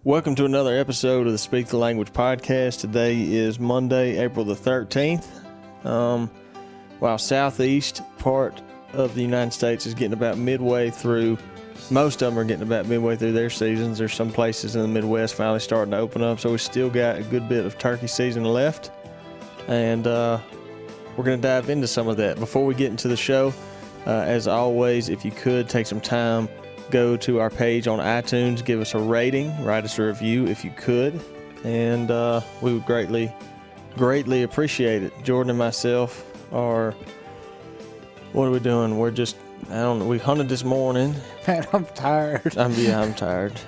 Welcome to another episode of the Speak the Language podcast. Today is Monday, April the 13th. While southeast part of the United States is getting about midway through, most of them are getting about midway through their seasons. There's some places in the Midwest finally starting to open up, so we still got a good bit of turkey season left. And we're going to dive into some of that. Before we get into the show, as always, if you could take some time, go to our page on iTunes, give us a rating, write us a review if you could, and we would greatly appreciate it. Jordan and myself are, what are we doing? We're just, I don't know, we hunted this morning. Man, I'm tired. I'm tired.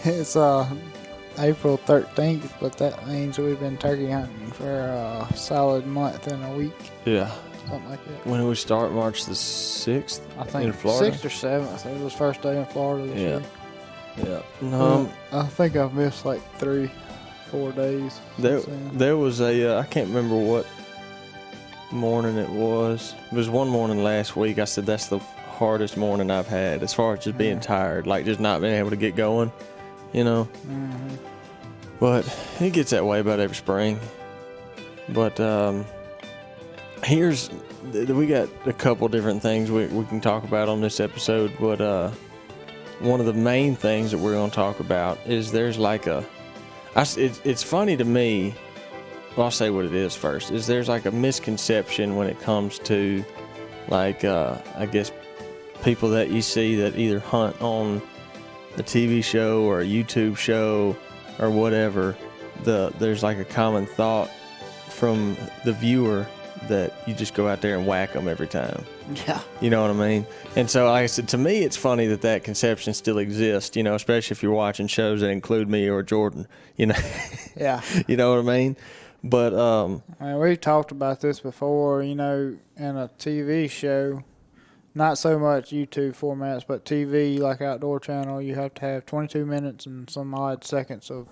It's April 13th, but that means we've been turkey hunting for a solid month and a week. Yeah. Something like that. When did we start? March the 6th? I think in Florida? 6th or 7th. It was first day in Florida this year. Yeah. I think I've missed like 3-4 days. There was I can't remember what morning it was. It was one morning last week. I said that's the hardest morning I've had as far as just being tired, like just not being able to get going, you know. Mm-hmm. But it gets that way about every spring. But we got a couple different things we can talk about on this episode, but one of the main things that we're going to talk about is there's like it's funny to me, well, I'll say what it is first, is there's like a misconception when it comes to like, I guess, people that you see that either hunt on a TV show or a YouTube show or whatever, there's like a common thought from the viewer that you just go out there and whack them every time. Yeah. You know what I mean? And so, like I said, to me, it's funny that conception still exists, you know, especially if you're watching shows that include me or Jordan, you know? Yeah. You know what I mean? But, we've talked about this before, you know, in a TV show, not so much YouTube formats, but TV, like Outdoor Channel, you have to have 22 minutes and some odd seconds of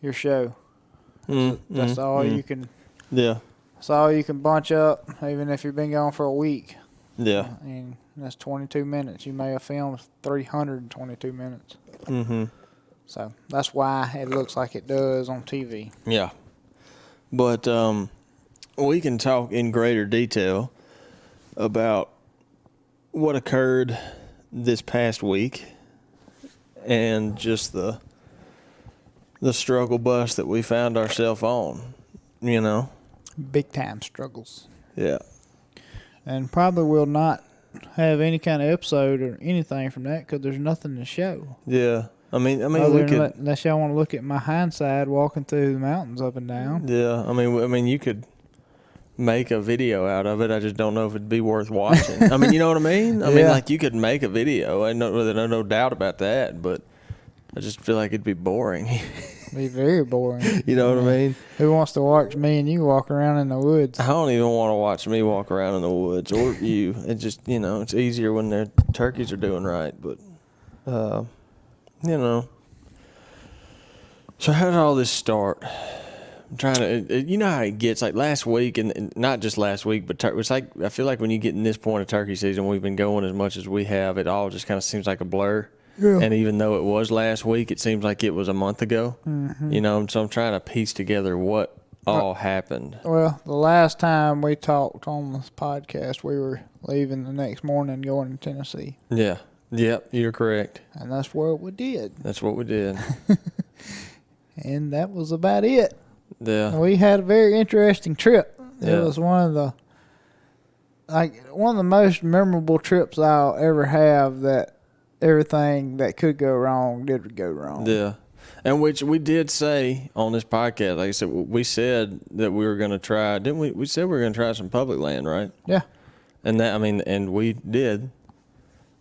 your show. That's all you can... Yeah. That's all you can bunch up, even if you've been gone for a week. Yeah. And that's 22 minutes. You may have filmed 322 minutes. Mm-hmm. So that's why it looks like it does on TV. Yeah. But we can talk in greater detail about what occurred this past week and just the struggle bus that we found ourselves on, you know. Big time struggles. Yeah. And probably will not have any kind of episode or anything from that because there's nothing to show. Yeah. I mean, unless y'all want to look at my hindside walking through the mountains up and down. Yeah. I mean, you could make a video out of it. I just don't know if it'd be worth watching. I mean, you know what I mean? I mean, like you could make a video. I know there's no doubt about that, but I just feel like it'd be boring. Be very boring. You know what I mean? Who wants to watch me and you walk around in the woods? I don't even want to watch me walk around in the woods or you. It just, you know, it's easier when their turkeys are doing right. But, you know. So how did all this start? I'm trying to, you know how it gets, like last week, and not just last week, but it's like, I feel like when you get in this point of turkey season, we've been going as much as we have, it all just kind of seems like a blur. Yeah. And even though it was last week, it seems like it was a month ago. Mm-hmm. You know, so I'm trying to piece together what all happened. Well, the last time we talked on this podcast, we were leaving the next morning going to Tennessee. Yeah. Yep, you're correct. And that's what we did. That's what we did. And that was about it. Yeah. We had a very interesting trip. Yeah. It was one of the most memorable trips I'll ever have that everything that could go wrong did go wrong. Yeah. And which we did say on this podcast, like I said, we said that we were going to try, didn't we? We said we were going to try some public land, right? Yeah. And and we did.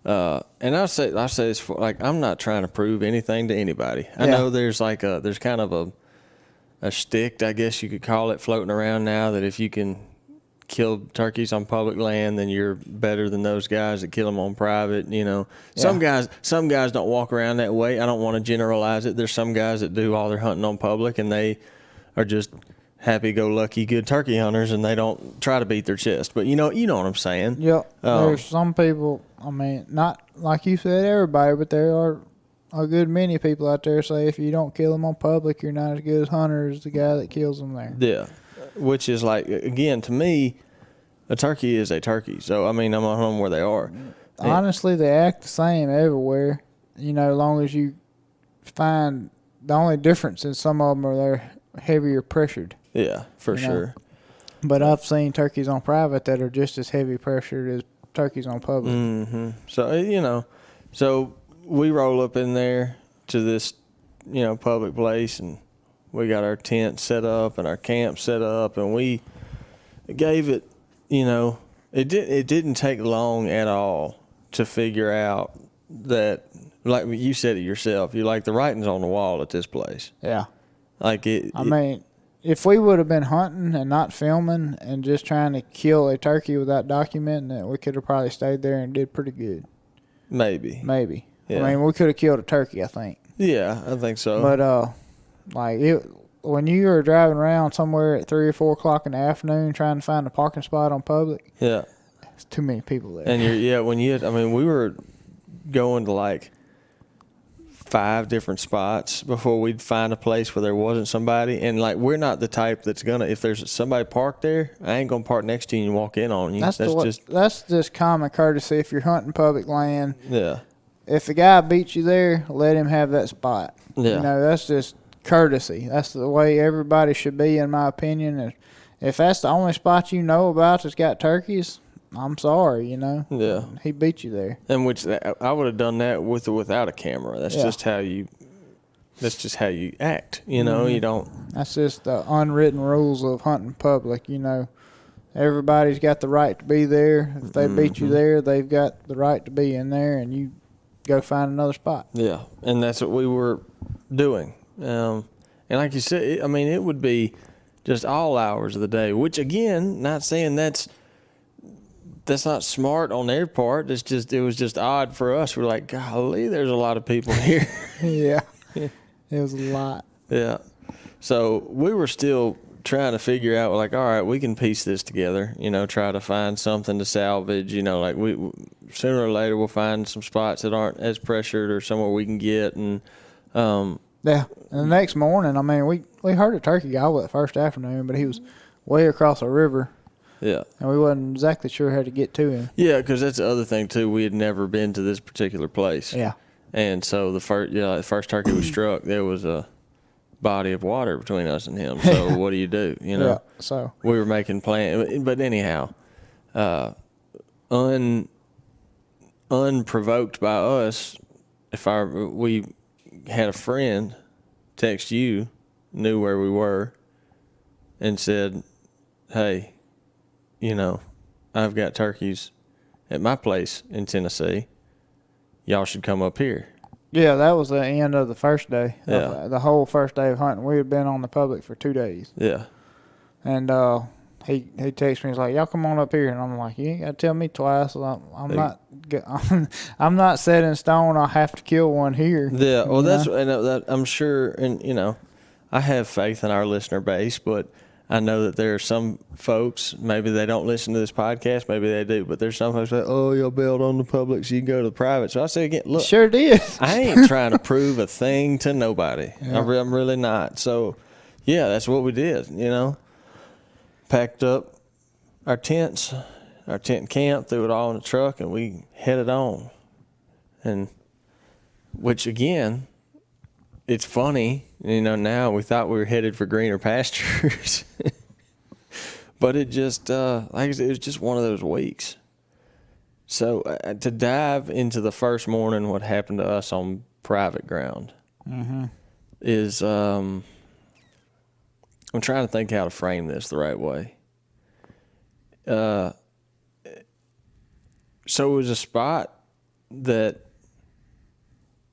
And I say this for, like, I'm not trying to prove anything to anybody. I know there's there's kind of a shtick, I guess you could call it, floating around now that if you can kill turkeys on public land, then you're better than those guys that kill them on private. You know, some guys don't walk around that way. I don't want to generalize it. There's some guys that do all their hunting on public, and they are just happy-go-lucky good turkey hunters, and they don't try to beat their chest. But you know what I'm saying. Yep. There's some people. I mean, not like you said, everybody, but there are a good many people out there say if you don't kill them on public, you're not as good as hunter as the guy that kills them there. Yeah, which is like, again, to me, a turkey is a turkey. So, I mean, I'm on them where they are. Honestly, they act the same everywhere. You know, as long as you find the only difference in some of them are they're heavier pressured. Yeah, for sure. But I've seen turkeys on private that are just as heavy pressured as turkeys on public. Mm-hmm. So, you know, so we roll up in there to this, you know, public place, and we got our tent set up and our camp set up, and we gave it, you know, it didn't take long at all to figure out that, like you said it yourself, you're like, the writing's on the wall at this place. Yeah. Like I mean, if we would have been hunting and not filming and just trying to kill a turkey without documenting it, we could have probably stayed there and did pretty good. Maybe. Yeah. I mean, we could have killed a turkey, I think. Yeah, I think so. But like when you are driving around somewhere at 3 or 4 o'clock in the afternoon trying to find a parking spot on public, yeah, it's too many people there. And we were going to like 5 different spots before we'd find a place where there wasn't somebody. And like, we're not the type that's gonna, if there's somebody parked there, I ain't gonna park next to you and walk in on you. That's just common courtesy if you're hunting public land. Yeah. If the guy beats you there, let him have that spot. Yeah. You know, that's just courtesy. That's the way everybody should be, in my opinion. And if that's the only spot you know about that's got turkeys, I'm sorry, you know. Yeah. He beat you there. And which I would have done that with or without a camera. That's just how you act, you know. You don't. That's just the unwritten rules of hunting public, you know. Everybody's got the right to be there. If they beat you there, they've got the right to be in there, and you go find another spot. Yeah, and that's what we were doing. And like you said, I mean, it would be just all hours of the day, which, again, not saying that's not smart on their part. It was just odd for us. We're like, golly, there's a lot of people here. Yeah, it was a lot. Yeah. So we were still trying to figure out, like, all right, we can piece this together, you know, try to find something to salvage, you know, like we sooner or later we'll find some spots that aren't as pressured or somewhere we can get. And yeah, and the next morning, I mean, we heard a turkey gobble that first afternoon, but he was way across a river. Yeah. And we wasn't exactly sure how to get to him. Yeah, because that's the other thing, too. We had never been to this particular place. Yeah. And so the first turkey we struck, there was a body of water between us and him. So what do? You know? Yeah, so we were making plans. But anyhow, unprovoked by us, we had a friend text you, knew where we were, and said, hey, you know, I've got turkeys at my place in Tennessee. Y'all should come up here. Yeah, that was the end of the first day. Yeah. The whole first day of hunting. We had been on the public for 2 days. Yeah. And he texted me, he's like, y'all come on up here. And I'm like, you ain't got to tell me twice. I'm not set in stone. I'll have to kill one here. Yeah, well, that I'm sure, and, you know, I have faith in our listener base, but I know that there are some folks, maybe they don't listen to this podcast, maybe they do, but there's some folks that, you'll build on the public so you can go to the private. So I say again, look. Sure did. I ain't trying to prove a thing to nobody. Yeah. I'm really not. So, yeah, that's what we did, you know. Packed up our tent camp, threw it all in the truck, and we headed on. And, which, again, it's funny, you know, now we thought we were headed for greener pastures. But it just, like I said, it was just one of those weeks. So to dive into the first morning, what happened to us on private ground is, I'm trying to think how to frame this the right way. So it was a spot that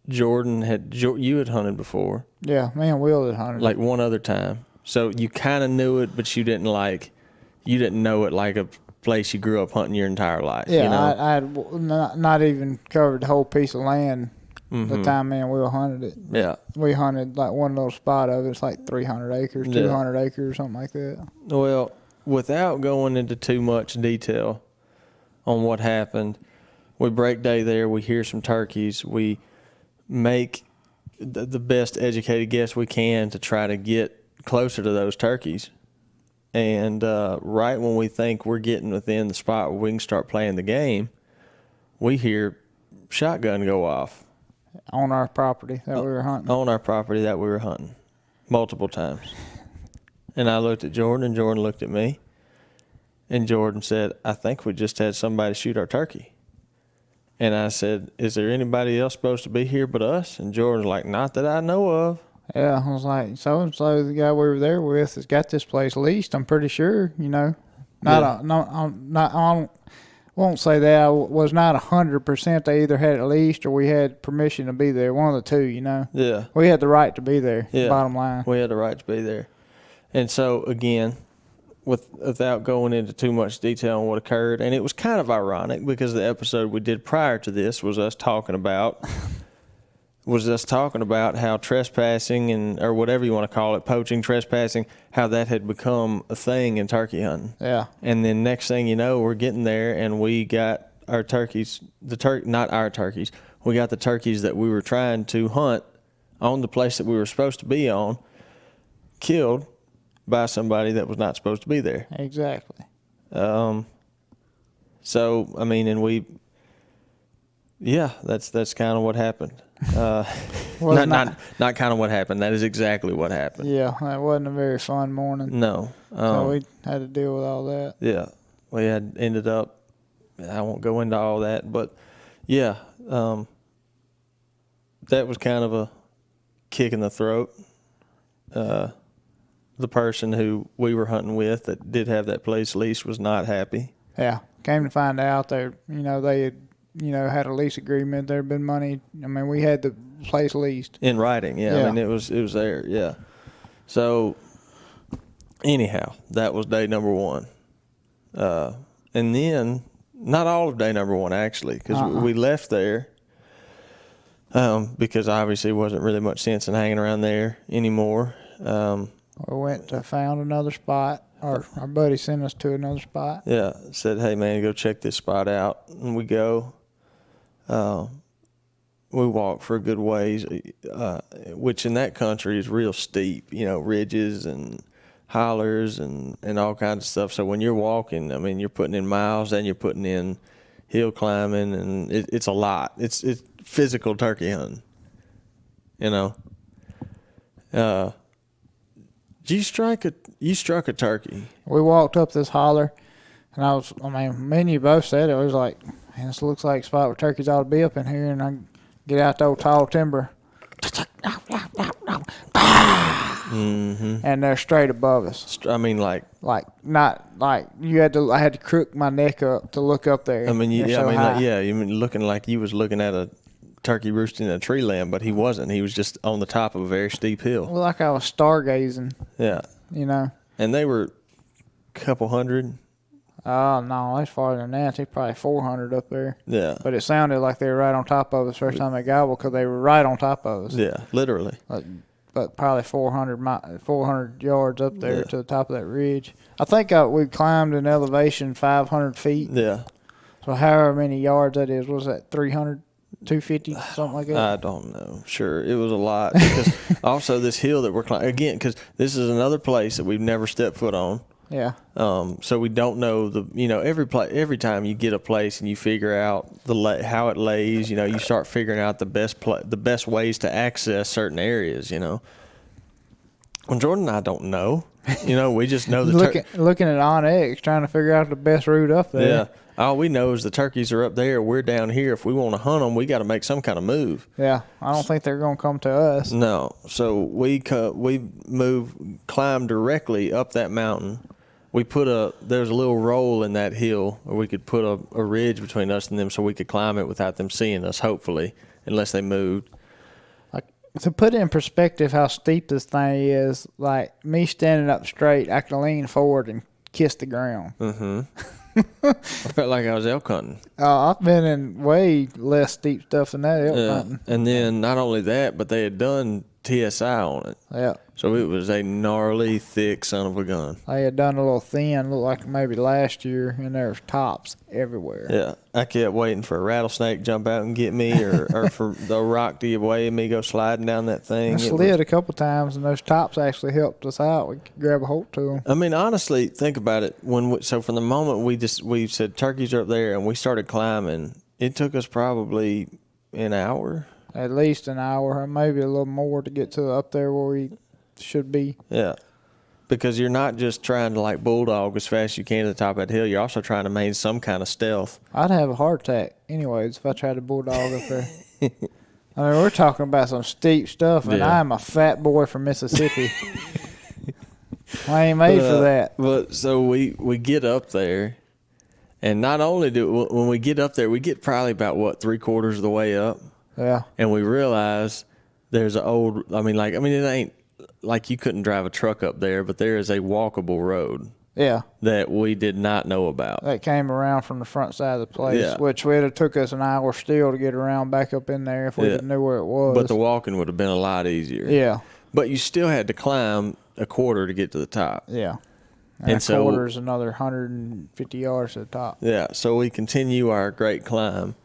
you had hunted before. Yeah, me and Will had hunted. Like one other time. So you kind of knew it, but you didn't know it like a place you grew up hunting your entire life. Yeah, you know? I had not even covered the whole piece of land the time me and Will hunted it. Yeah. We hunted like one little spot of it. It's like 300 acres, 200 acres, something like that. Well, without going into too much detail on what happened, we break day there. We hear some turkeys. We make the best educated guess we can to try to get closer to those turkeys. And right when we think we're getting within the spot where we can start playing the game, we hear shotgun go off. On our property that we were hunting. On our property that we were hunting multiple times. And I looked at Jordan, and Jordan looked at me. And Jordan said, I think we just had somebody shoot our turkey. And I said, is there anybody else supposed to be here but us? And Jordan's like, not that I know of. Yeah, I was like, so-and-so, the guy we were there with, has got this place leased, I'm pretty sure, you know. I won't say that. I was not 100% they either had it leased or we had permission to be there. One of the two, you know. Yeah. We had the right to be there, yeah. bottom line. We had the right to be there. And so, again, without going into too much detail on what occurred, and it was kind of ironic because the episode we did prior to this was us talking about how trespassing or whatever you want to call it, poaching, trespassing, how that had become a thing in turkey hunting. Yeah. And then next thing you know, we're getting there and we got our turkeys, not our turkeys, we got the turkeys that we were trying to hunt on the place that we were supposed to be on, killed by somebody that was not supposed to be there. Exactly. So, I mean, and that's kind of what happened. Not kind of what happened. That is exactly what happened. Yeah, that wasn't a very fun morning. No. So we had to deal with all that. Yeah. We had ended up, I won't go into all that, but yeah, that was kind of a kick in the throat. The person who we were hunting with that did have that place leased was not happy. Yeah. Came to find out they had, had a lease agreement. There had been money. I mean, we had the place leased. In writing, yeah. I mean, it was there, yeah. So, anyhow, that was day number one. And then, not all of day number one, actually, because we left there because obviously wasn't really much sense in hanging around there anymore. We went to found another spot. Our buddy sent us to another spot. Yeah, said, hey, man, go check this spot out. And we go. We walk for a good ways, which in that country is real steep, ridges and hollers and all kinds of stuff. So when you're walking, I mean, you're putting in miles and you're putting in hill climbing, and it's a lot. It's physical turkey hunting, You struck a turkey. We walked up this holler, and me and you both said it. It was like, man, this looks like a spot where turkeys ought to be up in here. And I get out the old tall timber. Mm-hmm. And they're straight above us. I mean, I had to crook my neck up to look up there. I mean, you mean looking like you was looking at a turkey roosting in a tree limb, but he wasn't. He was just on the top of a very steep hill. Well, like I was stargazing. Yeah. And they were a couple hundred. Oh, no, that's farther than that. They're probably 400 up there. Yeah. But it sounded like they were right on top of us first time they gobbled because they were right on top of us. Yeah, literally. But probably 400 yards up there to the top of that ridge. I think we climbed an elevation 500 feet. Yeah. So however many yards that is, was that 300, 250, something like that? I don't know. Sure, it was a lot. Because also this hill that we're climbing, again, because this is another place that we've never stepped foot on. Yeah. So we don't know every time you get a place and you figure out how it lays, you start figuring out the best ways to access certain areas, Well, Jordan and I don't know. We just know looking at OnX, trying to figure out the best route up there. Yeah. All we know is the turkeys are up there. We're down here. If we want to hunt them, we got to make some kind of move. Yeah. I don't think they're going to come to us. No. So we climb directly up that mountain. There's a little roll in that hill where we could put a ridge between us and them so we could climb it without them seeing us, hopefully, unless they moved. Like, to put it in perspective how steep this thing is, like me standing up straight, I can lean forward and kiss the ground. Mm-hmm. I felt like I was elk hunting. I've been in way less steep stuff than that elk hunting. And then not only that, but they had done TSI on it. Yeah. So it was a gnarly, thick son of a gun. They had done a little thin, looked like maybe last year, and there was tops everywhere. Yeah. I kept waiting for a rattlesnake to jump out and get me or for the rock to weigh me go sliding down that thing. I slid a couple times, and those tops actually helped us out. We could grab a hold to them. I mean, honestly, think about it. So from the moment we said turkeys are up there and we started climbing, it took us probably an hour. At least an hour, or maybe a little more to get to up there where we should be. Yeah. Because you're not just trying to like bulldog as fast as you can to the top of that hill. You're also trying to maintain some kind of stealth. I'd have a heart attack anyways if I tried to bulldog up there. I mean, we're talking about some steep stuff, and I'm a fat boy from Mississippi. I ain't made for that. But so we get up there, and not only when we get up there, we get probably about, 3/4 of the way up. Yeah. And we realize there's it ain't like you couldn't drive a truck up there, but there is a walkable road. Yeah. That we did not know about. That came around from the front side of the place, Yeah. which would have took us an hour still to get around back up in there if we didn't know where it was. But the walking would have been a lot easier. Yeah. But you still had to climb a quarter to get to the top. Yeah. And a quarter's another 150 yards to the top. Yeah. So we continue our great climb,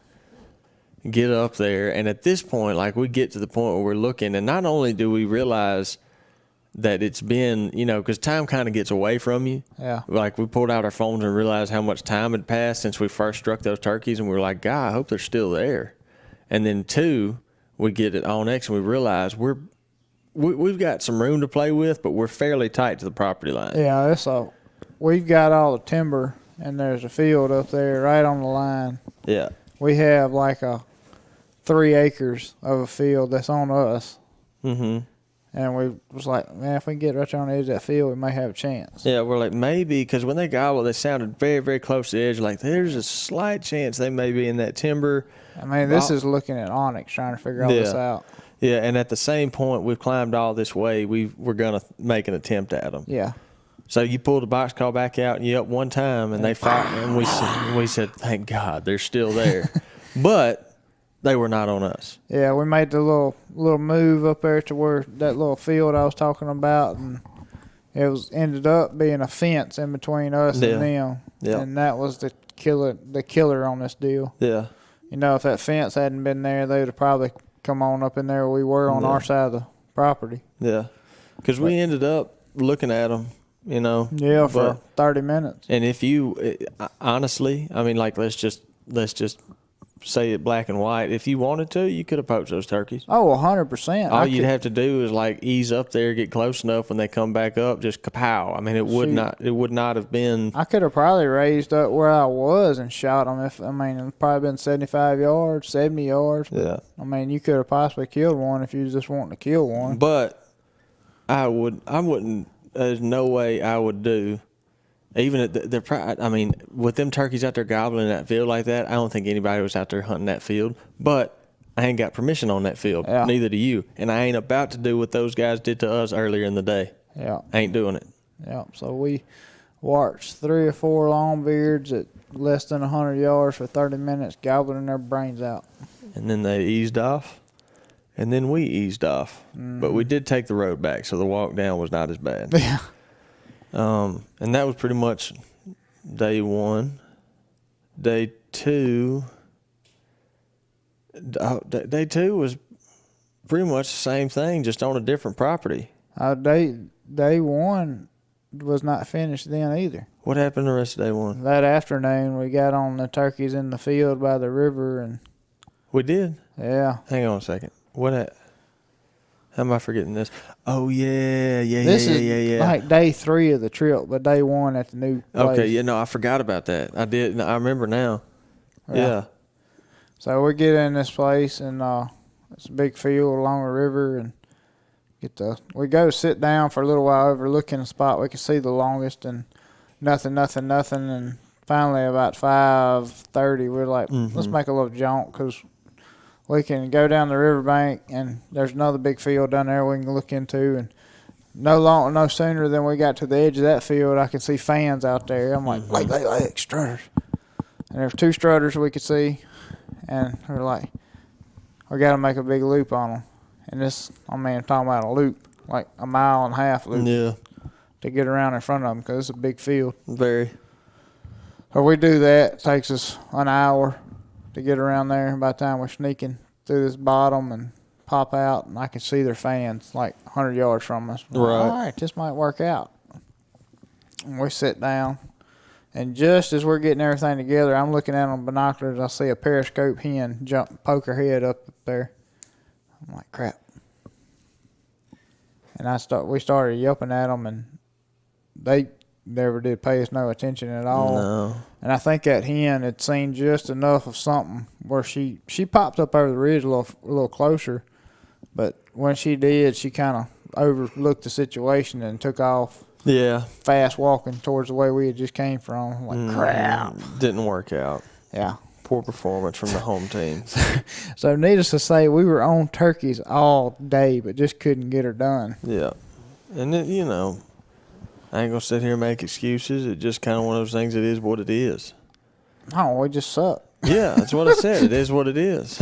get up there, and at this point, like we get to the point where we're looking, and not only do we realize that it's been, because time kind of gets away from you. Yeah. Like we pulled out our phones and realized how much time had passed since we first struck those turkeys, and we were like, God, I hope they're still there. And then two, we get it on X and we realize we've got some room to play with, but we're fairly tight to the property line. Yeah, we've got all the timber, and there's a field up there right on the line. Yeah. We have like 3 acres of a field that's on us. Mm-hmm. And we was like, man, if we can get right on the edge of that field, we might have a chance. Yeah, we're like, maybe, because when they gobbled, they sounded very, very close to the edge. Like, there's a slight chance they may be in that timber. I mean, this is looking at Onyx, trying to figure all this out. Yeah, and at the same point, we've climbed all this way. We're going to make an attempt at them. Yeah. So you pulled the box call back out, and you up one time, and they fought, and we said, thank God, they're still there. But they were not on us. Yeah, we made the little move up there to where that little field I was talking about, and it ended up being a fence in between us and them. Yeah. And that was the killer on this deal. Yeah. If that fence hadn't been there, they would have probably come on up in there where we were on our side of the property. Yeah. Because we ended up looking at them, Yeah, for 30 minutes. And if you, honestly, I mean, like, let's just say it black and white. If you wanted to, you could have poached those turkeys. Oh, 100%. All you'd have to do is like ease up there, get close enough when they come back up, just kapow. I mean, it would not have been. I could have probably raised up where I was and shot them. It probably been 75 yards, 70 yards. Yeah. I mean, you could have possibly killed one if you was just wanting to kill one. But I wouldn't. There's no way I would do. Even with them turkeys out there gobbling in that field like that, I don't think anybody was out there hunting that field. But I ain't got permission on that field. Yeah. Neither do you. And I ain't about to do what those guys did to us earlier in the day. Yeah. I ain't doing it. Yeah. So we watched 3 or 4 longbeards at less than 100 yards for 30 minutes, gobbling their brains out. And then they eased off. And then we eased off. Mm-hmm. But we did take the road back, so the walk down was not as bad. Yeah. And that was pretty much day 1. Day 2 was pretty much the same thing, just on a different property. Day 1 was not finished then either. What happened the rest of day 1? That afternoon, we got on the turkeys in the field by the river, and we did. Yeah. Hang on a second. How am I forgetting this? Oh, yeah. This is like day 3 of the trip, but day 1 at the new place. Okay, I forgot about that. I did. I remember now. Yeah. So we get in this place, and it's a big field along the river, and we go sit down for a little while overlooking the spot. We can see the longest, and nothing. And finally, about 5:30, we're like, let's make a little jaunt, because we can go down the riverbank, and there's another big field down there we can look into. And no sooner than we got to the edge of that field, I could see fans out there. I'm like, like strutters. And there's 2 strutters we could see, and we're like, we got to make a big loop on them. And this, I'm talking about a loop, like a 1.5 mile loop. Yeah. To get around in front of them because it's a big field. Very. So we do that. It takes us an hour to get around there. By the time we're sneaking through this bottom and pop out, and I can see their fans like 100 yards from us. Right. All right, this might work out. And we sit down, and just as we're getting everything together, I'm looking out on binoculars. I see a periscope hen poke her head up there. I'm like, crap. And we started yelping at them, and they never did pay us no attention at all. No. And I think that hen had seen just enough of something where she popped up over the ridge a little closer. But when she did, she kind of overlooked the situation and took off. Yeah. Fast walking towards the way we had just came from. I'm like, crap. Didn't work out. Yeah. Poor performance from the home team. So needless to say, we were on turkeys all day, but just couldn't get her done. Yeah. And, I ain't going to sit here and make excuses. It's just kind of one of those things. It is what it is. No, we just suck. Yeah, that's what I said. It is what it is.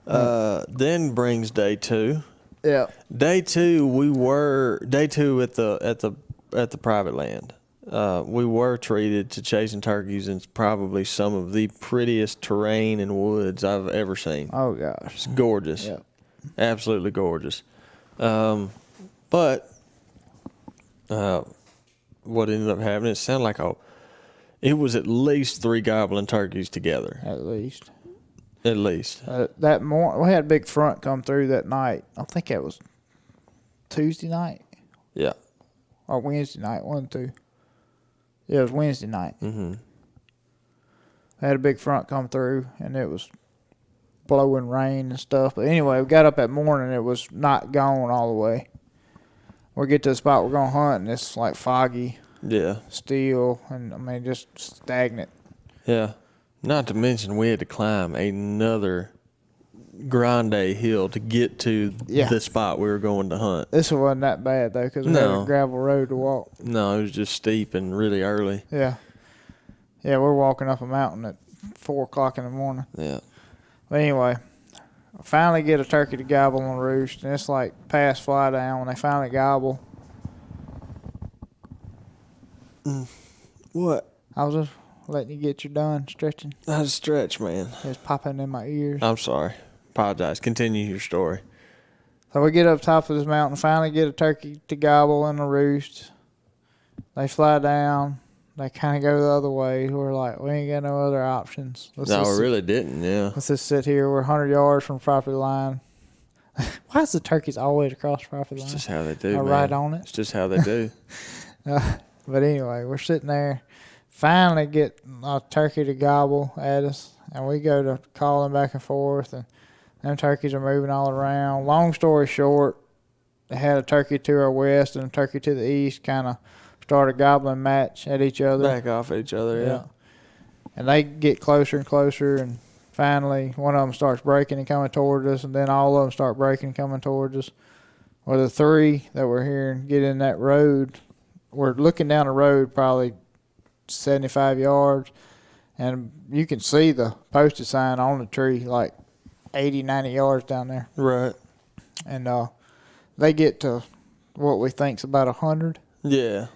Then brings day 2. Yeah. Day 2, day 2 at the private land. We were treated to chasing turkeys in probably some of the prettiest terrain and woods I've ever seen. Oh, gosh. It's gorgeous. Yep. Absolutely gorgeous. But what ended up happening, it sounded like it was at least 3 gobbling turkeys together. At least. At least. That morning, we had a big front come through that night. I think it was Tuesday night. Yeah. Or Wednesday night, 1, 2. Yeah, it was Wednesday night. Mm-hmm. I had a big front come through, and it was blowing rain and stuff. But anyway, we got up that morning, it was not gone all the way. We get to the spot we're going to hunt, and it's like foggy. Yeah. Still, and just stagnant. Yeah. Not to mention we had to climb another grande hill to get to the spot we were going to hunt. This wasn't that bad, though, because we had a gravel road to walk. No, it was just steep and really early. Yeah. Yeah, we're walking up a mountain at 4 o'clock in the morning. Yeah. But anyway, I finally get a turkey to gobble on the roost, and it's like past fly down when they finally gobble. What? I was just letting you get your done stretching. Not a stretch, man. It was popping in my ears. I'm sorry. Apologize. Continue your story. So we get up top of this mountain, finally get a turkey to gobble in the roost. They fly down. They kind of go the other way. We're like, we ain't got no other options. We really didn't, yeah. Let's just sit here. We're 100 yards from the property line. Why is the turkeys always across the property line? It's just how they do, man. Right on it. It's just how they do. But anyway, we're sitting there. Finally get a turkey to gobble at us. And we go to calling back and forth. And them turkeys are moving all around. Long story short, they had a turkey to our west and a turkey to the east kind of start a gobbling match at each other. Back off each other, yeah. And they get closer and closer, and finally one of them starts breaking and coming towards us, and then all of them start breaking and coming towards us. Well, the 3 that we're hearing get in that road. We're looking down the road probably 75 yards, and you can see the posted sign on the tree like 80, 90 yards down there. Right. And they get to what we think's about 100. Yeah.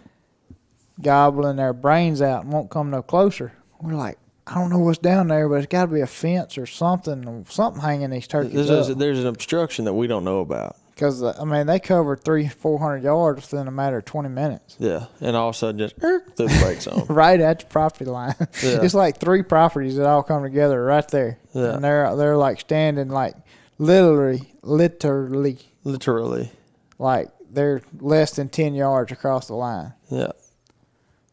Gobbling their brains out and won't come no closer. We're like, I don't know what's down there, but it's got to be a fence or something hanging these turkeys up. There's an obstruction that we don't know about. Because, they covered 300-400 yards within a matter of 20 minutes. Yeah, and all of a sudden just the brakes on. Right at the property line. Yeah. It's like 3 properties that all come together right there. Yeah. And they're like standing like literally. Like they're less than 10 yards across the line. Yeah.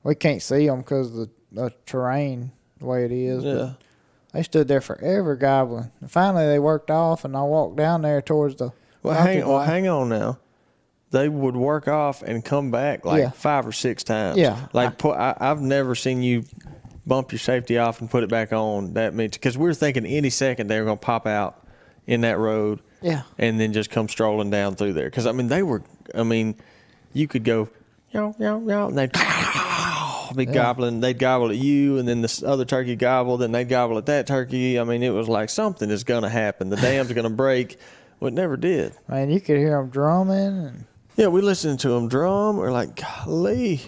We can't see them because of the terrain, the way it is. Yeah. But they stood there forever gobbling. And finally, they worked off, and I walked down there towards the. Hang on now. They would work off and come back like 5 or 6 times. Yeah. Like I've never seen you bump your safety off and put it back on. That means because we were thinking any second they were going to pop out in that road. Yeah. And then just come strolling down through there. Because, they were, you could go, yo, yo, yo, and they'd, be gobbling. They'd gobble at you, and then this other turkey gobbled, and they'd gobble at that turkey. I mean, it was like something is going to happen. The dam's going to break. Well, it never did. Man, you could hear them drumming. And Yeah, we listened to them drum. We're like, golly.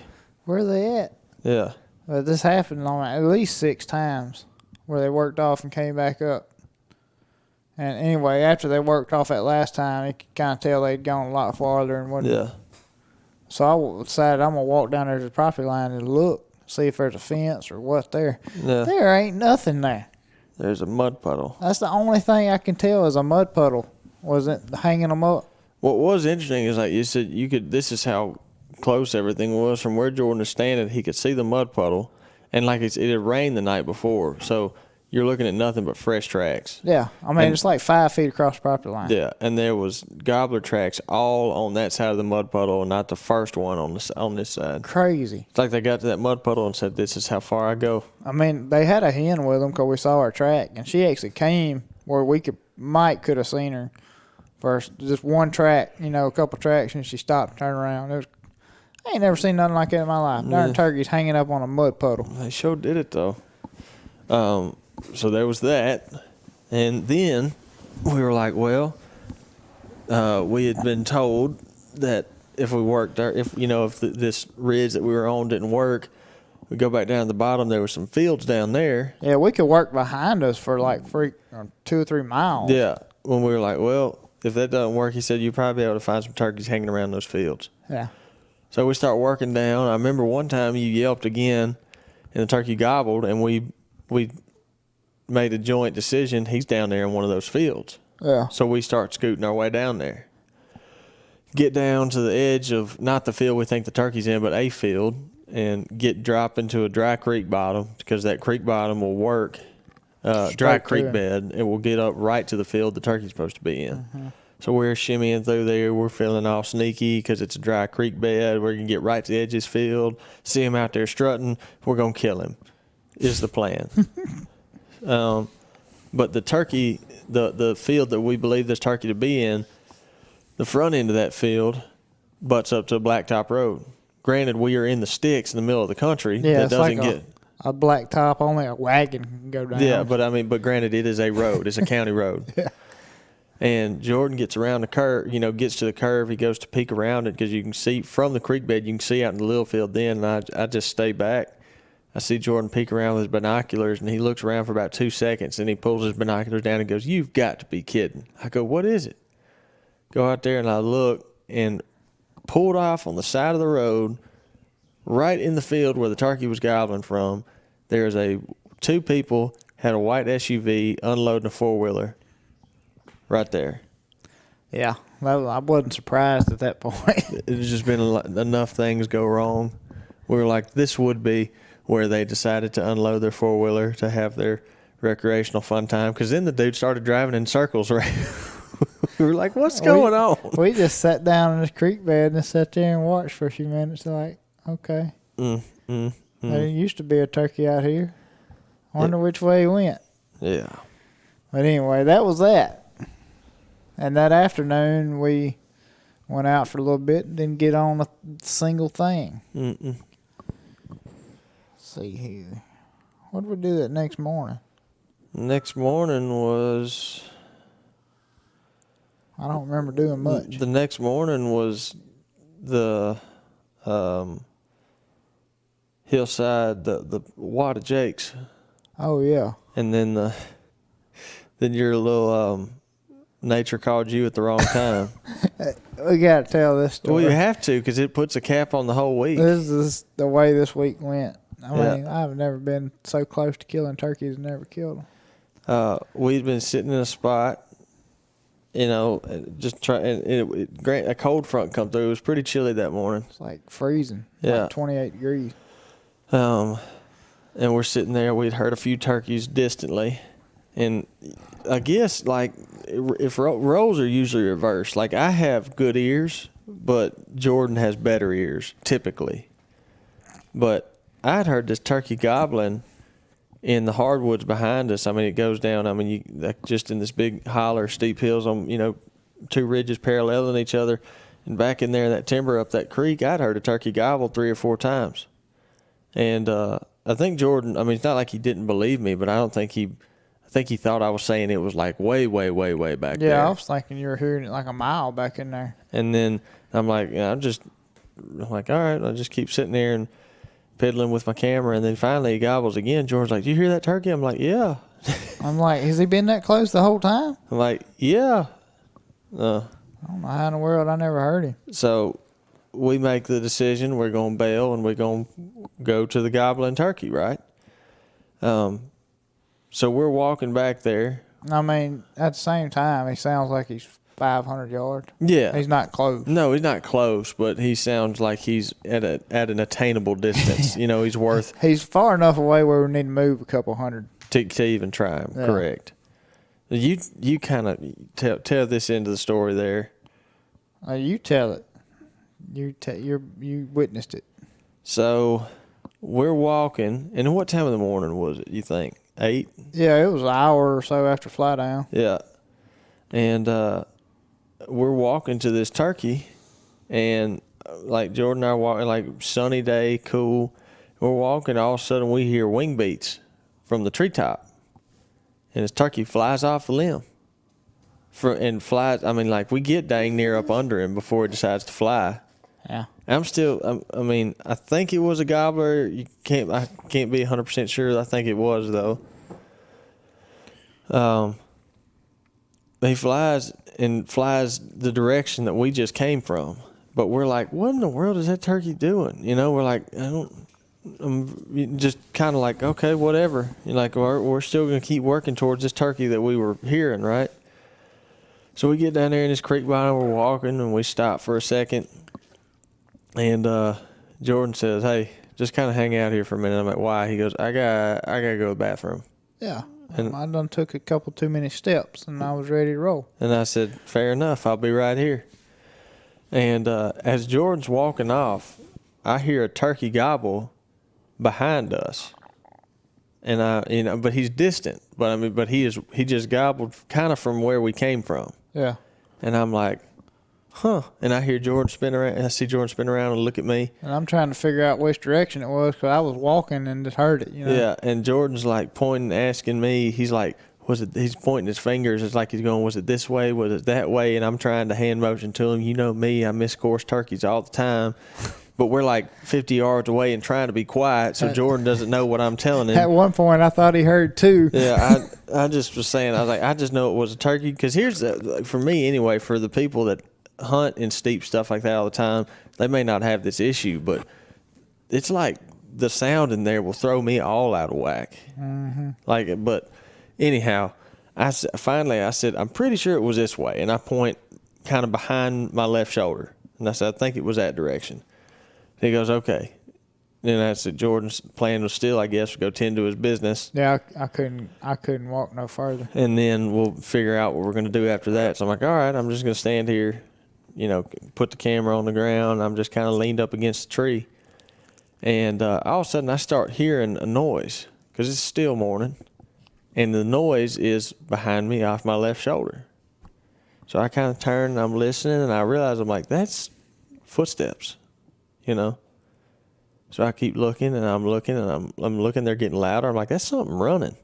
where they at? Yeah. But this happened on at least 6 times where they worked off and came back up. And anyway, after they worked off that last time, you could kind of tell they'd gone a lot farther and wouldn't. Yeah. So I decided I'm going to walk down there to the property line and look, see if there's a fence or what's there. Yeah. There ain't nothing there. There's a mud puddle. That's the only thing I can tell is a mud puddle. Wasn't hanging them up. What was interesting is like you said, you could. This is how close everything was from where Jordan was standing. He could see the mud puddle, and like it had rained the night before, so you're looking at nothing but fresh tracks. Yeah, I mean, it's like 5 feet across the property line. Yeah, and there was gobbler tracks all on that side of the mud puddle, and not the first one on this side. Crazy. It's like they got to that mud puddle and said, "This is how far I go." I mean, they had a hen with them because we saw her track, and she actually came where we could have seen her for just one track, a couple tracks, and she stopped and turned around. I ain't never seen nothing like that in my life. Darn turkeys hanging up on a mud puddle. They sure did it though. So there was that, and then we were like, well, we had been told that if we worked there, if this ridge that we were on didn't work, we go back down to the bottom. There were some fields down there. Yeah, we could work behind us for like 2 or 3 miles. Yeah, when we were like, well, if that doesn't work, he said you'll probably be able to find some turkeys hanging around those fields. Yeah. So we start working down. I remember one time you yelped again, and the turkey gobbled, and we made a joint decision. He's down there in one of those fields. Yeah. So we start scooting our way down there. Get down to the edge of not the field we think the turkey's in, but a field, and drop into a dry creek bottom because that creek bottom will work. Dry creek bed. It will get up right to the field the turkey's supposed to be in. Mm-hmm. So we're shimmying through there. We're feeling all sneaky because it's a dry creek bed. We're going to get right to the edge of his field, see him out there strutting. We're going to kill him is the plan. But the turkey, the field that we believe this turkey to be in, the front end of that field butts up to a blacktop road. Granted, we are in the sticks in the middle of the country. Yeah, that it's doesn't like get a blacktop. Only a wagon can go down. Yeah, but granted, it is a road. It's a county road. Yeah. And Jordan gets around the curve, gets to the curve. He goes to peek around it because you can see from the creek bed, you can see out in the little field then. And I just stay back. I see Jordan peek around with his binoculars, and he looks around for about 2 seconds, and he pulls his binoculars down and goes, "You've got to be kidding." I go, "What is it?" Go out there, and I look, and pulled off on the side of the road, right in the field where the turkey was gobbling from, there's 2 people had a white SUV unloading a 4-wheeler right there. Yeah, I wasn't surprised at that point. It's just been enough things go wrong. We were like, this would be where they decided to unload their 4-wheeler to have their recreational fun time. Because then the dude started driving in circles. Right? We were like, what's going on? We just sat down in this creek bed and sat there and watched for a few minutes. Like, okay. There used to be a turkey out here. I wonder which way he went. Yeah. But anyway, that was that. And that afternoon, we went out for a little bit and didn't get on a single thing. Mm-mm. Let's see here. What did we do that next morning? Next morning was... I don't remember doing much. The next morning was the hillside, the Wad of Jakes. Oh, yeah. And then your little... nature called you at the wrong time. We got to tell this story. Well, you have to because it puts a cap on the whole week. This is the way this week went. I mean, I've never been so close to killing turkeys and never killed them. We'd been sitting in a spot, just trying. A cold front come through. It was pretty chilly that morning. It's like freezing. Yeah. Like 28 degrees. And we're sitting there. We'd heard a few turkeys distantly. And I guess, like, if roles are usually reversed. Like, I have good ears, but Jordan has better ears, typically. But I'd heard this turkey gobbling in the hardwoods behind us. I mean, it goes down, just in this big holler, steep hills on, 2 ridges paralleling each other. And back in there in that timber up that creek, I'd heard a turkey gobble 3 or 4 times. And I think Jordan, I mean, it's not like he didn't believe me, but I think he thought I was saying it was like way, way, way, way back there. Yeah, I was thinking you were hearing it like a mile back in there. And then I'm like, I'm like, all right, I'll just keep sitting there and piddling with my camera. And then finally he gobbles again. Jordan's like, "Do you hear that turkey?" I'm like, "Yeah." I'm like, has he been that close the whole time? I'm like, "Yeah." I don't know how in the world I never heard him. So we make the decision. We're going to bail and we're going to go to the gobbling turkey, right? So we're walking back there. I mean, at the same time, he sounds like he's 500 yards. Yeah. He's not close. No, he's not close, but he sounds like he's at an attainable distance. You know, he's worth He's far enough away where we need to move a couple hundred. to even try him. Yeah. Correct. You kind of tell this into the story there. You tell it. You witnessed it. So we're walking, and what time of the morning was it, you think? 8? Yeah, it was an hour or so after fly down. Yeah. And we're walking to this turkey, and like Jordan and I are walking, like sunny day, cool. We're walking, all of a sudden we hear wing beats from the treetop, and this turkey flies off the limb. And flies, I mean, like we get dang near up under him before it decides to fly. Yeah. I mean, I think it was a gobbler. I can't be 100% sure. I think it was, though. He flies the direction that we just came from. But we're like, what in the world is that turkey doing? You know, we're like, I'm just kind of like, okay, whatever. You're like, we're still going to keep working towards this turkey that we were hearing, right? So we get down there in this creek bottom, we're walking, and we stop for a second. And Jordan says, "Hey, just kind of hang out here for a minute." I'm like, "Why?" He goes, I gotta go to the bathroom." Yeah. And I done took a couple too many steps, and I was ready to roll. And I said, "Fair enough. I'll be right here." And as Jordan's walking off, I hear a turkey gobble behind us. And but he's distant. But he just gobbled kind of from where we came from. Yeah. And I'm like, huh. And I hear Jordan spin around. And I see Jordan spin around and look at me. And I'm trying to figure out which direction it was because I was walking and just heard it. You know? Yeah. And Jordan's like pointing, asking me. He's like, he's pointing his fingers. It's like he's going, was it this way? Was it that way? And I'm trying to hand motion to him. You know me. I miss course turkeys all the time. But we're like 50 yards away and trying to be quiet, so Jordan doesn't know what I'm telling him. At one point, I thought he heard too. Yeah, I just was saying, I was like, I just know it was a turkey. Because for me anyway, for the people that hunt in steep stuff like that all the time, they may not have this issue, but it's like the sound in there will throw me all out of whack. Mm-hmm. But anyhow, I said, I'm pretty sure it was this way. And I point kind of behind my left shoulder. And I said, I think it was that direction. He goes, okay. Then I said, Jordan's plan was still, I guess, to go tend to his business. Yeah, I couldn't walk no further. And then we'll figure out what we're going to do after that. So I'm like, all right, I'm just going to stand here, put the camera on the ground. I'm just kind of leaned up against the tree. And all of a sudden I start hearing a noise because it's still morning. And the noise is behind me off my left shoulder. So I kind of turn and I'm listening and I realize I'm like, that's footsteps. So I keep looking and I'm looking and I'm looking, they're getting louder. I'm like, that's something running.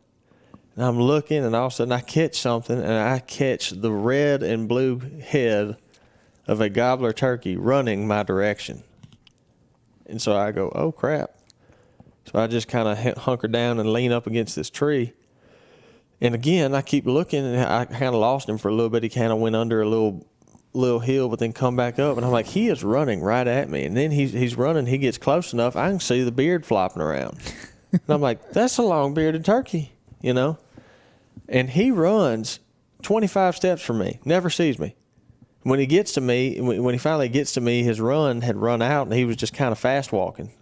And I'm looking and all of a sudden I catch something and I catch the red and blue head of a gobbler turkey running my direction. And so I go, oh crap. So I just kind of hunker down and lean up against this tree. And again, I keep looking and I kind of lost him for a little bit. He kind of went under a little hill, but then come back up, and I'm like, he is running right at me. And then he's running, he gets close enough, I can see the beard flopping around. And I'm like, that's a long-bearded turkey, And he runs 25 steps from me, never sees me. When he finally gets to me, his run had run out, and he was just kind of fast walking,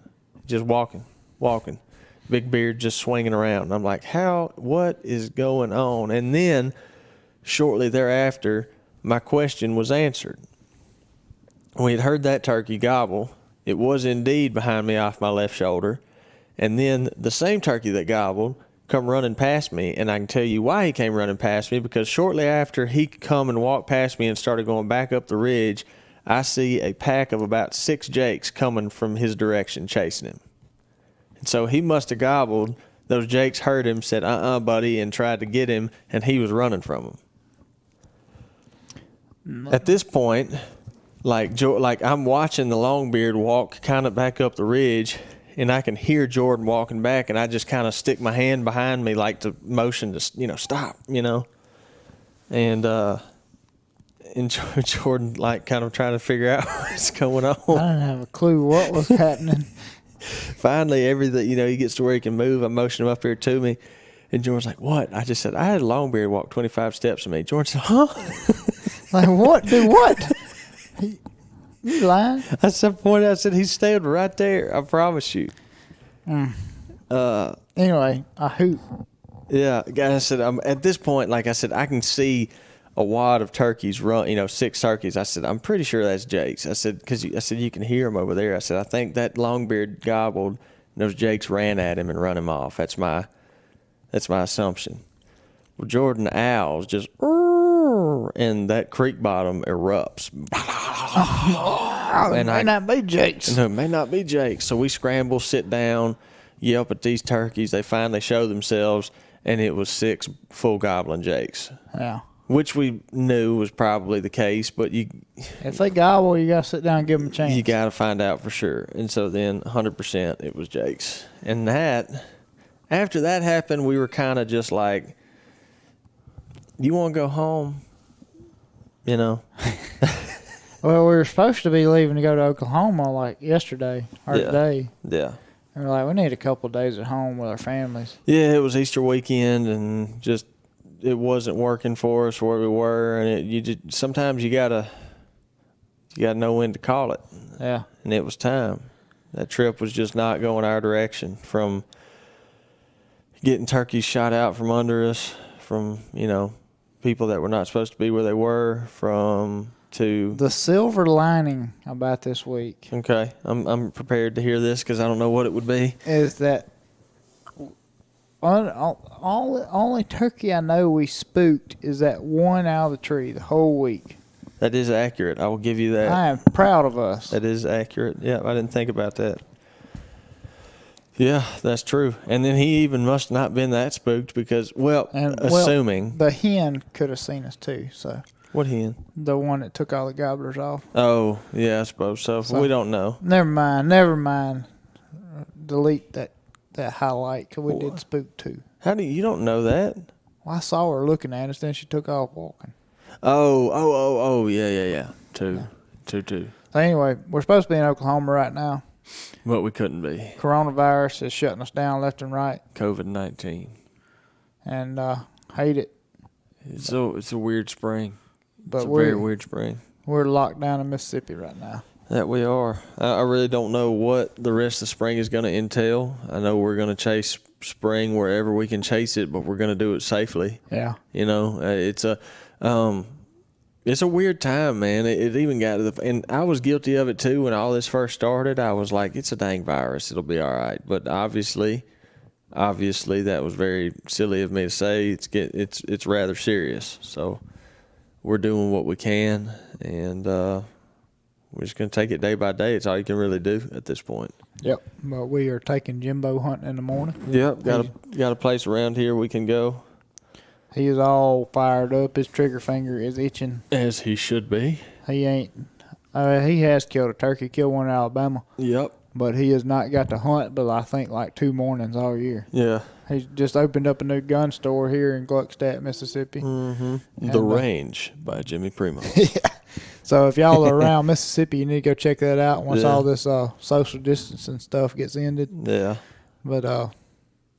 just walking, big beard just swinging around. And I'm like, what is going on? And then shortly thereafter, my question was answered. We had heard that turkey gobble. It was indeed behind me off my left shoulder. And then the same turkey that gobbled come running past me. And I can tell you why he came running past me, because shortly after he come and walked past me and started going back up the ridge, I see a pack of about 6 jakes coming from his direction chasing him. And so he must have gobbled. Those jakes heard him, said, buddy, and tried to get him, and he was running from them. At this point, like I'm watching the longbeard walk kind of back up the ridge, and I can hear Jordan walking back, and I just kind of stick my hand behind me like to motion to, stop, And Jordan, like, kind of trying to figure out what's going on. I didn't have a clue what was happening. Finally, everything, he gets to where he can move. I motion him up here to me. And Jordan's like, what? I just said, I had a longbeard walk 25 steps to me. Jordan said, huh? Like, what? Do what? You lying? At some point, I said, he's staying right there. I promise you. Anyway, I hoot. Yeah. I said, at this point, like I said, I can see a wad of turkeys run, 6 turkeys. I said, I'm pretty sure that's Jake's. I said, you can hear him over there. I said, I think that longbeard gobbled, and those Jakes ran at him and run him off. That's my assumption. Well, Jordan owls just, and that creek bottom erupts. It may not be Jake's. No, it may not be Jake's. So we scramble, sit down, yelp at these turkeys. They finally show themselves, and it was 6 full gobbling Jakes. Yeah. Which we knew was probably the case, but if they gobble, you got to sit down and give them a chance. You got to find out for sure. And so then 100% it was Jake's. And after that happened, we were kind of just like, you want to go home? Well, we were supposed to be leaving to go to Oklahoma like yesterday or today. Yeah. And we're like, we need a couple of days at home with our families. Yeah, it was Easter weekend, and just it wasn't working for us where we were, and sometimes you gotta know when to call it. Yeah. And it was time. That trip was just not going our direction, from getting turkeys shot out from under us, from people that were not supposed to be where they were, to the silver lining about this week. Okay, I'm prepared to hear this because I don't know what it would be. Is that only turkey I know we spooked is that one out of the tree the whole week. That is accurate. I will give you that. I am proud of us. That is accurate. Yeah, I didn't think about that. Yeah, that's true. And then he even must not been that spooked because, assuming. The hen could have seen us too, so. What hen? The one that took all the gobblers off. Oh, yeah, I suppose so. We don't know. Never mind. Delete that highlight because we did spook too. How do you don't know that? Well, I saw her looking at us, then she took off walking. Oh, yeah. Two. So anyway, we're supposed to be in Oklahoma right now. But we couldn't be. Coronavirus is shutting us down left and right. COVID-19. And hate it. It's a weird spring. But it's a very weird spring. We're locked down in Mississippi right now. That we are. I really don't know what the rest of the spring is going to entail. I know we're going to chase spring wherever we can chase it, but we're going to do it safely. Yeah. It's a weird time, man. It even got to and I was guilty of it too when all this first started. I was like, it's a dang virus. It'll be all right. But obviously that was very silly of me to say. It's rather serious. So we're doing what we can, and we're just going to take it day by day. It's all you can really do at this point. Yep. But we are taking Jimbo hunting in the morning. Yep. Got a place around here we can go. He is all fired up. His trigger finger is itching. As he should be. He ain't. He has killed a turkey, killed one in Alabama. Yep. But he has not got to hunt, but I think like 2 mornings all year. Yeah. He's just opened up a new gun store here in Gluckstadt, Mississippi. Mm-hmm. The Range by Jimmy Primos. Yeah. So if y'all are around Mississippi, you need to go check that out once all this social distancing stuff gets ended. Yeah. But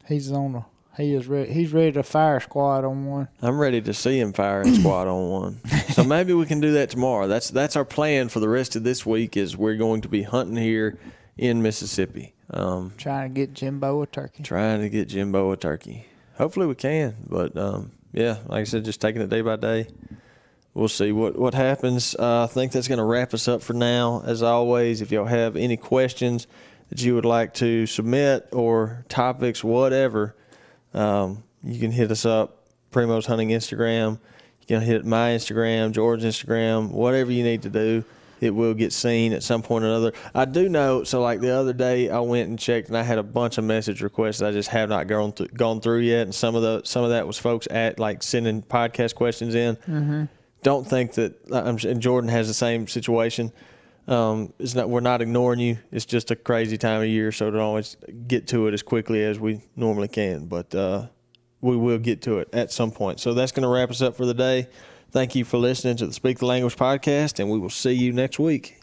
he's ready to fire squad on one. I'm ready to see him firing squad on one. So maybe we can do that tomorrow. That's our plan for the rest of this week. Is we're going to be hunting here in Mississippi. Trying to get Jimbo a turkey. Hopefully we can. But like I said, just taking it day by day. We'll see what happens. I think that's going to wrap us up for now. As always, if y'all have any questions that you would like to submit or topics, whatever, you can hit us up, Primos Hunting Instagram. You can hit my Instagram, George's Instagram, whatever you need to do. it will get seen at some point or another. I do know, so like the other day I went and checked and I had a bunch of message requests I just have not gone through yet, and some of that was folks at like sending podcast questions in. Mm-hmm. Don't think that, and Jordan has the same situation. We're not ignoring you. It's just a crazy time of year, so don't always get to it as quickly as we normally can, but we will get to it at some point. So that's going to wrap us up for the day. Thank you for listening to the Speak the Language podcast, and we will see you next week.